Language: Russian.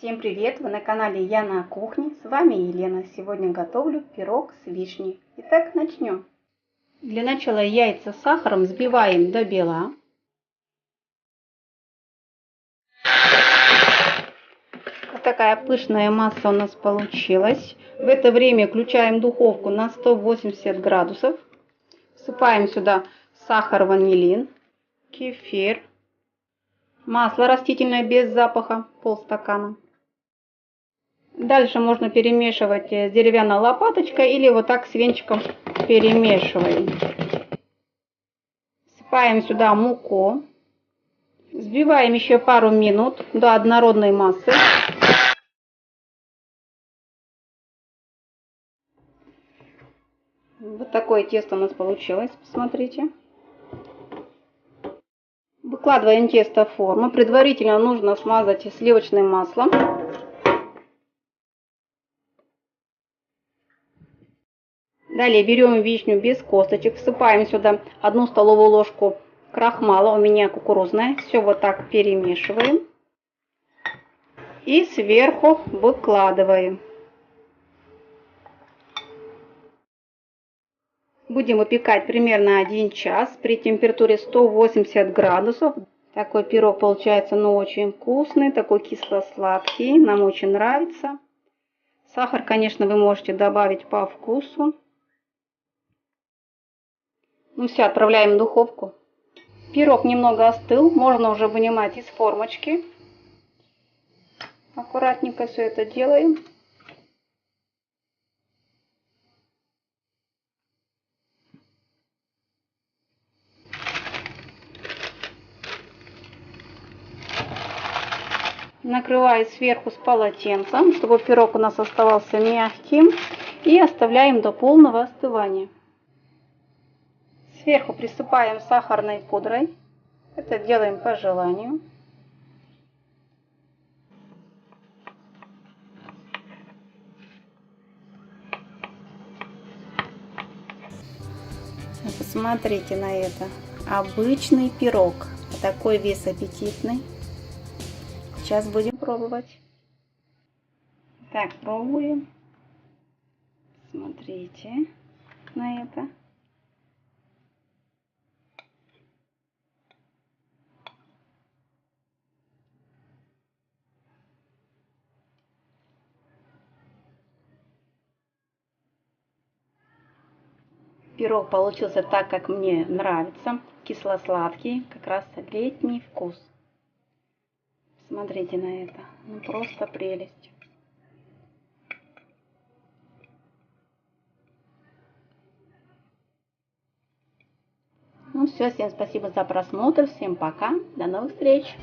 Всем привет! Вы на канале Я на кухне. С вами Елена. Сегодня готовлю пирог с вишней. Итак, начнем. Для начала яйца с сахаром взбиваем до бела. Вот такая пышная масса у нас получилась. В это время включаем духовку на 180 градусов. Всыпаем сюда сахар, ванилин, кефир, масло растительное без запаха, полстакана. Дальше можно перемешивать с деревянной лопаточкой или вот так с венчиком перемешиваем. Всыпаем сюда муку. Взбиваем еще пару минут до однородной массы. Вот такое тесто у нас получилось, посмотрите. Выкладываем тесто в форму. Предварительно нужно смазать сливочным маслом. Далее берем вишню без косточек, всыпаем сюда 1 столовую ложку крахмала, у меня кукурузная. Все вот так перемешиваем. И сверху выкладываем. Будем выпекать примерно 1 час при температуре 180 градусов. Такой пирог получается, очень вкусный, такой кисло-сладкий, нам очень нравится. Сахар, конечно, вы можете добавить по вкусу. Ну все, отправляем в духовку. Пирог немного остыл, можно уже вынимать из формочки. Аккуратненько все это делаем. Накрываю сверху с полотенцем, чтобы пирог у нас оставался мягким. И оставляем до полного остывания. Сверху присыпаем сахарной пудрой. Это делаем по желанию. Посмотрите на это. Обычный пирог. Такой весь аппетитный. Сейчас будем пробовать. Так, пробуем. Смотрите на это. Пирог получился так, как мне нравится. Кисло-сладкий, как раз летний вкус. Смотрите на это. Просто прелесть. Ну все, всем спасибо за просмотр. Всем пока. До новых встреч.